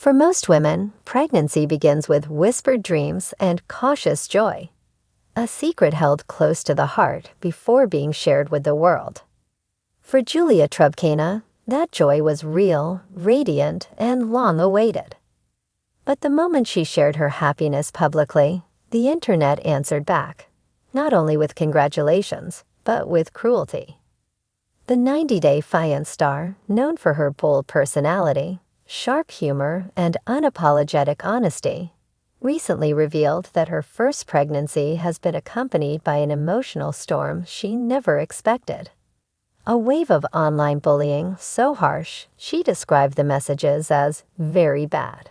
For most women, pregnancy begins with whispered dreams and cautious joy, a secret held close to the heart before being shared with the world. For Julia Trubkina, that joy was real, radiant, and long awaited. But the moment she shared her happiness publicly, the internet answered back, not only with congratulations, but with cruelty. The 90-Day Fiancé star, known for her bold personality, sharp humor, and unapologetic honesty, recently revealed that her first pregnancy has been accompanied by an emotional storm she never expected. A wave of online bullying so harsh, she described the messages as very bad.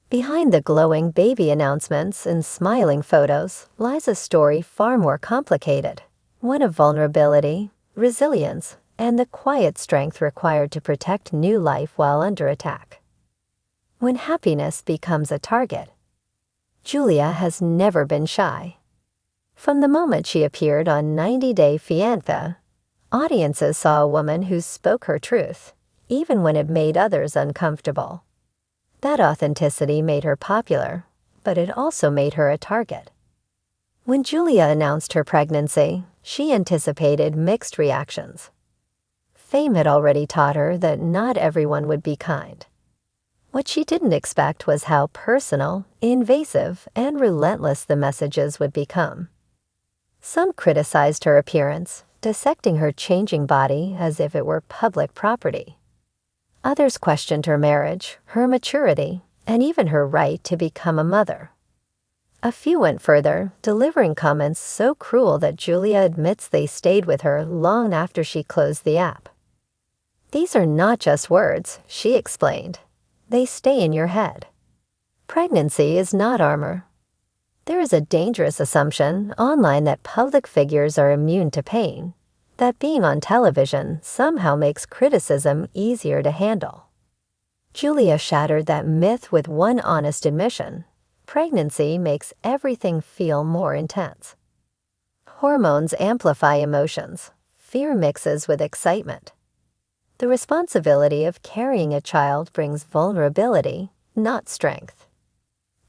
Behind the glowing baby announcements and smiling photos lies a story far more complicated, one of vulnerability, resilience, and the quiet strength required to protect new life while under attack. When happiness becomes a target, Julia has never been shy. From the moment she appeared on 90-Day Fiancé, audiences saw a woman who spoke her truth, even when it made others uncomfortable. That authenticity made her popular, but it also made her a target. When Julia announced her pregnancy, she anticipated mixed reactions. Fame had already taught her that not everyone would be kind. What she didn't expect was how personal, invasive, and relentless the messages would become. Some criticized her appearance, dissecting her changing body as if it were public property. Others questioned her marriage, her maturity, and even her right to become a mother. A few went further, delivering comments so cruel that Julia admits they stayed with her long after she closed the app. "These are not just words," she explained. "They stay in your head. Pregnancy is not armor." There is a dangerous assumption online that public figures are immune to pain, that being on television somehow makes criticism easier to handle. Julia shattered that myth with one honest admission: pregnancy makes everything feel more intense. Hormones amplify emotions. Fear mixes with excitement. The responsibility of carrying a child brings vulnerability, not strength.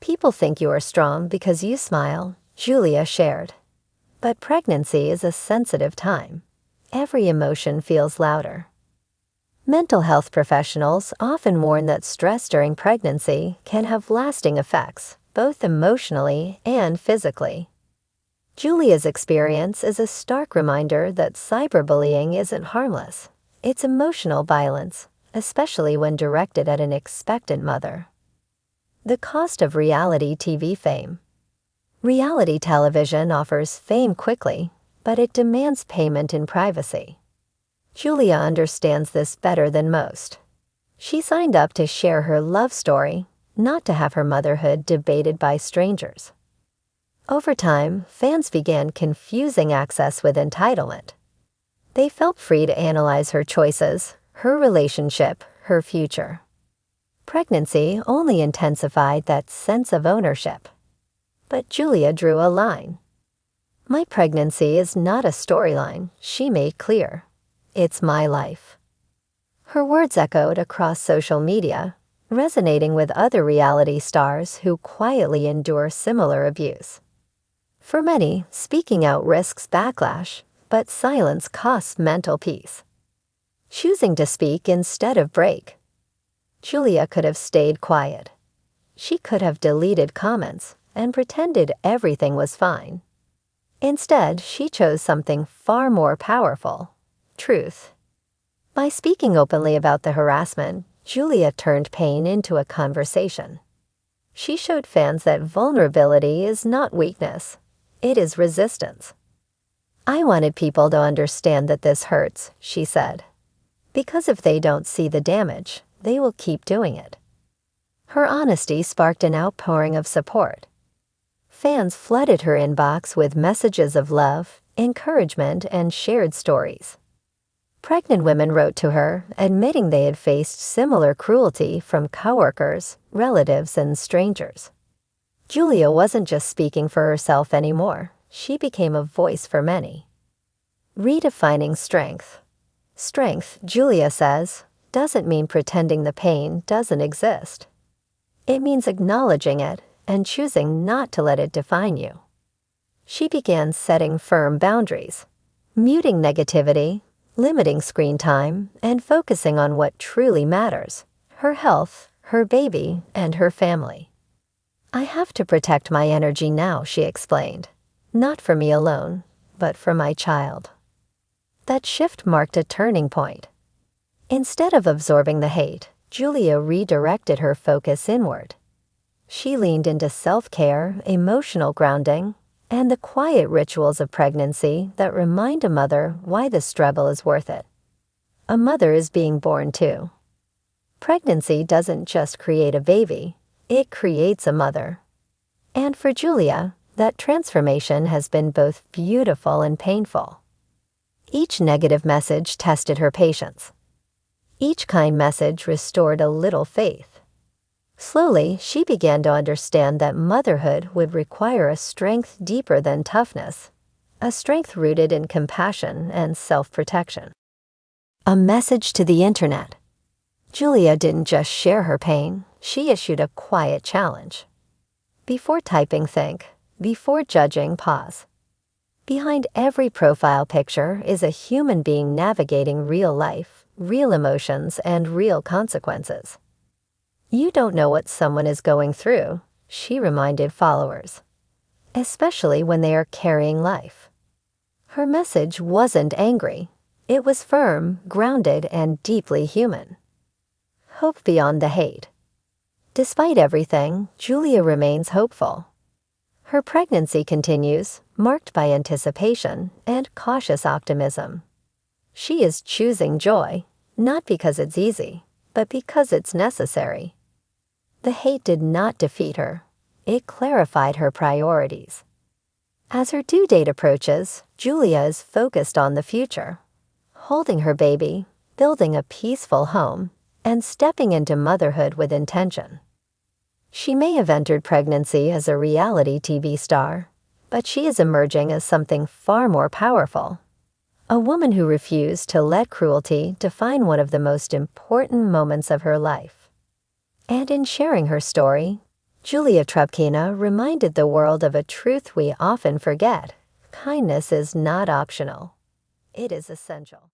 "People think you are strong because you smile," Julia shared. "But pregnancy is a sensitive time. Every emotion feels louder." Mental health professionals often warn that stress during pregnancy can have lasting effects, both emotionally and physically. Julia's experience is a stark reminder that cyberbullying isn't harmless. It's emotional violence, especially when directed at an expectant mother. The cost of reality TV fame. Reality television offers fame quickly, but it demands payment in privacy. Julia understands this better than most. She signed up to share her love story, not to have her motherhood debated by strangers. Over time, fans began confusing access with entitlement. They felt free to analyze her choices, her relationship, her future. Pregnancy only intensified that sense of ownership. But Julia drew a line. "My pregnancy is not a storyline," she made clear. "It's my life." Her words echoed across social media, resonating with other reality stars who quietly endure similar abuse. For many, speaking out risks backlash, but silence costs mental peace. Choosing to speak instead of break. Julia could have stayed quiet. She could have deleted comments and pretended everything was fine. Instead, she chose something far more powerful: truth. By speaking openly about the harassment, Julia turned pain into a conversation. She showed fans that vulnerability is not weakness, it is resistance. "I wanted people to understand that this hurts," she said. "Because if they don't see the damage, they will keep doing it." Her honesty sparked an outpouring of support. Fans flooded her inbox with messages of love, encouragement, and shared stories. Pregnant women wrote to her, admitting they had faced similar cruelty from coworkers, relatives, and strangers. Julia wasn't just speaking for herself anymore. She became a voice for many. Redefining strength. Strength, Julia says, doesn't mean pretending the pain doesn't exist. It means acknowledging it and choosing not to let it define you. She began setting firm boundaries, muting negativity, limiting screen time, and focusing on what truly matters: her health, her baby, and her family. "I have to protect my energy now," she explained. "Not for me alone, but for my child." That shift marked a turning point. Instead of absorbing the hate, Julia redirected her focus inward. She leaned into self-care, emotional grounding, and the quiet rituals of pregnancy that remind a mother why the struggle is worth it. A mother is being born too. Pregnancy doesn't just create a baby, it creates a mother. And for Julia, that transformation has been both beautiful and painful. Each negative message tested her patience. Each kind message restored a little faith. Slowly, she began to understand that motherhood would require a strength deeper than toughness, a strength rooted in compassion and self-protection. A message to the internet. Julia didn't just share her pain, she issued a quiet challenge. Before typing, think. Before judging, pause. Behind every profile picture is a human being navigating real life, real emotions, and real consequences. "You don't know what someone is going through," she reminded followers, especially when they are carrying life. Her message wasn't angry. It was firm, grounded, and deeply human. Hope beyond the hate. Despite everything, Julia remains hopeful. Her pregnancy continues, marked by anticipation and cautious optimism. She is choosing joy, not because it's easy, but because it's necessary. The hate did not defeat her. It clarified her priorities. As her due date approaches, Julia is focused on the future, holding her baby, building a peaceful home, and stepping into motherhood with intention. She may have entered pregnancy as a reality TV star, but she is emerging as something far more powerful. A woman who refused to let cruelty define one of the most important moments of her life. And in sharing her story, Julia Trubkina reminded the world of a truth we often forget: kindness is not optional. It is essential.